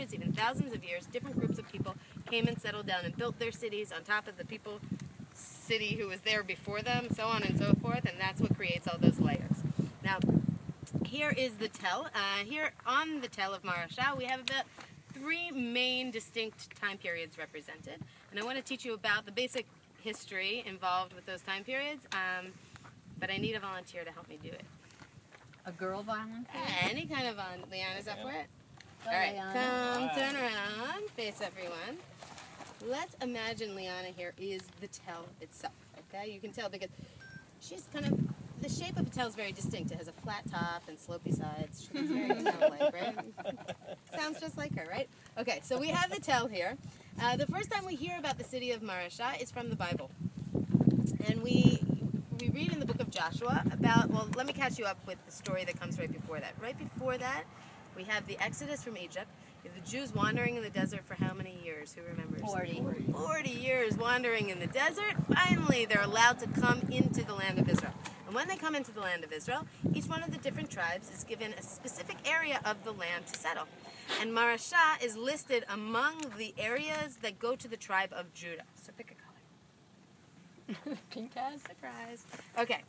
hundreds, even thousands of years, different groups of people came and settled down and built their cities on top of the city who was there before them, so on and so forth, and that's what creates all those layers. Now, here is the Tell. Here on the Tell of Marashah, we have about 3 main distinct time periods represented, and I want to teach you about the basic history involved with those time periods, but I need a volunteer to help me do it. A girl volunteer? Any kind of volunteer. Leanne, is up for it? Go, All right, Liana. come, turn around, face everyone. Let's imagine Liana here is the Tell itself, okay? You can tell because she's kind of, the shape of a Tell is very distinct. It has a flat top and slopey sides. She's very Tell-like, right? Sounds just like her, right? Okay, so we have the Tell here. The first time we hear about the city of Marashah is from the Bible. And we read in the book of Joshua about, well, let me catch you up with the story that comes right before that. Right before that, we have the Exodus from Egypt. We have the Jews wandering in the desert for how many years? Who remembers? 40 years wandering in the desert. Finally, they're allowed to come into the land of Israel. And when they come into the land of Israel, each one of the different tribes is given a specific area of the land to settle. And Marashah is listed among the areas that go to the tribe of Judah. So pick a color. Pink hat? Surprise. Okay.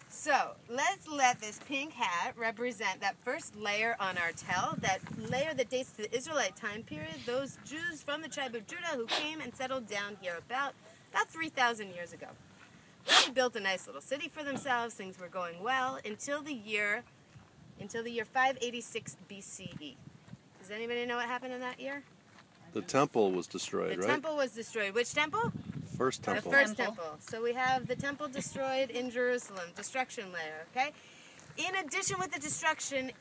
So let's let this pink hat represent that first layer on our Tell, that layer that dates to the Israelite time period, those Jews from the tribe of Judah who came and settled down here about 3,000 years ago. They built a nice little city for themselves. Things were going well until the year 586 BCE. Does anybody know what happened in that year? The temple was destroyed, right? The temple was destroyed. Which temple? First temple. The first temple. So we have the temple destroyed in Jerusalem, destruction layer, okay? In addition with the destruction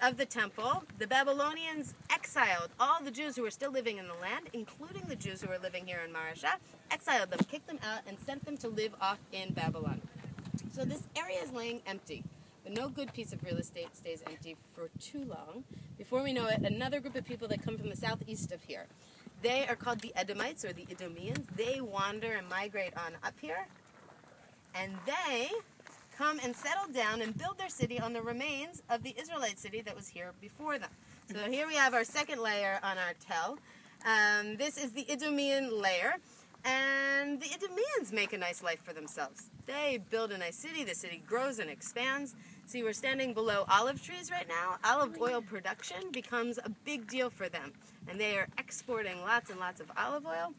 of the temple, the Babylonians exiled all the Jews who were still living in the land, including the Jews who were living here in Marashah, exiled them, kicked them out, and sent them to live off in Babylon. So this area is laying empty, but no good piece of real estate stays empty for too long. Before we know it, another group of people that come from the southeast of here, they are called the Edomites or the Idumeans. They wander and migrate on up here, and they come and settle down and build their city on the remains of the Israelite city that was here before them. So here we have our second layer on our Tell. This is the Idumean layer, and the Idumeans make a nice life for themselves. They build a nice city. The city grows and expands. See, we're standing below olive trees right now. Olive oil production becomes a big deal for them, and they are exporting lots and lots of olive oil.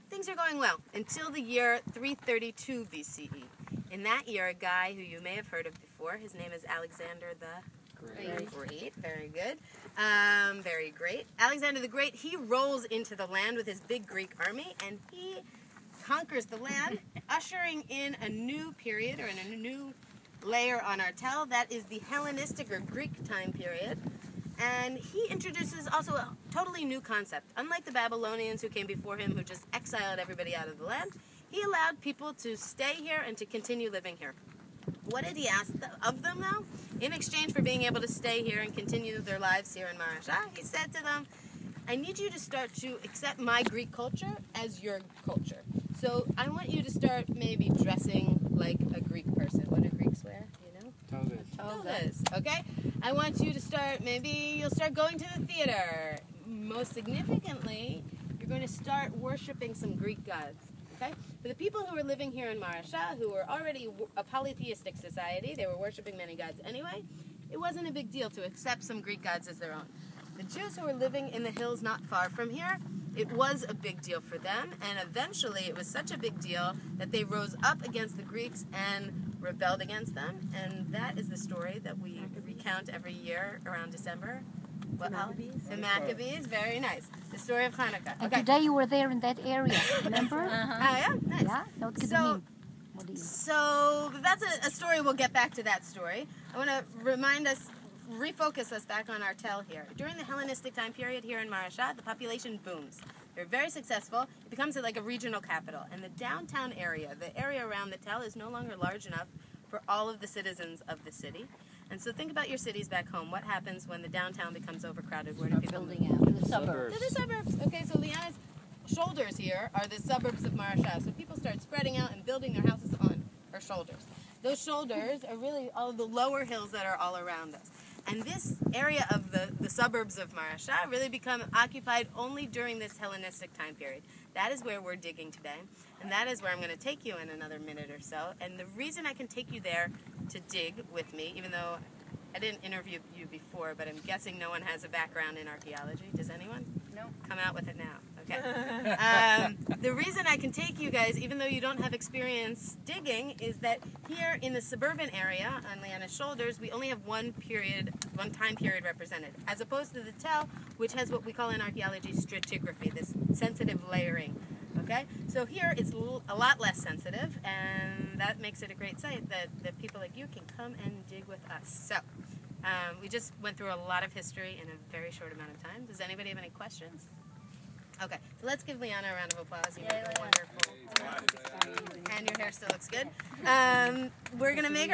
Things are going well until the year 332 BCE. In that year, a guy who you may have heard of before, his name is Alexander the Great. Very good. Very great. Alexander the Great, he rolls into the land with his big Greek army, and he conquers the land, ushering in a new period or in a new layer on our Tell. That is the Hellenistic or Greek time period. And he introduces also a totally new concept. Unlike the Babylonians who came before him, who just exiled everybody out of the land, he allowed people to stay here and to continue living here. What did he ask of them, though? In exchange for being able to stay here and continue their lives here in Marashah, he said to them, I need you to start to accept my Greek culture as your culture. So I want you to start maybe dressing like a Greek person. What do Greeks wear? You know? Togas. Okay? I want you to start, maybe you'll start going to the theater. Most significantly, you're going to start worshiping some Greek gods. Okay? For the people who were living here in Marashah, who were already a polytheistic society, they were worshiping many gods anyway, it wasn't a big deal to accept some Greek gods as their own. The Jews who were living in the hills not far from here, it was a big deal for them, and eventually it was such a big deal that they rose up against the Greeks and rebelled against them, and that is the story that we recount every year around December. What, Maccabees? The Maccabees, very nice. The story of Hanukkah. And today you were there in that area, remember? Yeah, nice. Yeah? What does it mean? What do you... So that's a story. We'll get back to that story. I want to refocus us back on our Tell here. During the Hellenistic time period here in Marashah, the population booms. They're very successful. It becomes like a regional capital. And the downtown area, the area around the Tell, is no longer large enough for all of the citizens of the city. And so think about your cities back home. What happens when the downtown becomes overcrowded? Where do people building out to the suburbs? To the suburbs. Okay, so Liana's shoulders here are the suburbs of Marashah. So people start spreading out and building their houses on her shoulders. Those shoulders are really all of the lower hills that are all around us. And this area of the suburbs of Marasha really become occupied only during this Hellenistic time period. That is where we're digging today, and that is where I'm going to take you in another minute or so. And the reason I can take you there to dig with me, even though I didn't interview you before, but I'm guessing no one has a background in archaeology. Does anyone? No. Come out with it now. Okay. The reason I can take you guys, even though you don't have experience digging, is that here in the suburban area on Leanna's shoulders, we only have one time period represented, as opposed to the Tell, which has what we call in archaeology stratigraphy, this sensitive layering. Okay, so here it's a lot less sensitive, and that makes it a great site that people like you can come and dig with us. So we just went through a lot of history in a very short amount of time. Does anybody have any questions? Okay, so let's give Liana a round of applause. You look wonderful. And your hair still looks good. We're going to make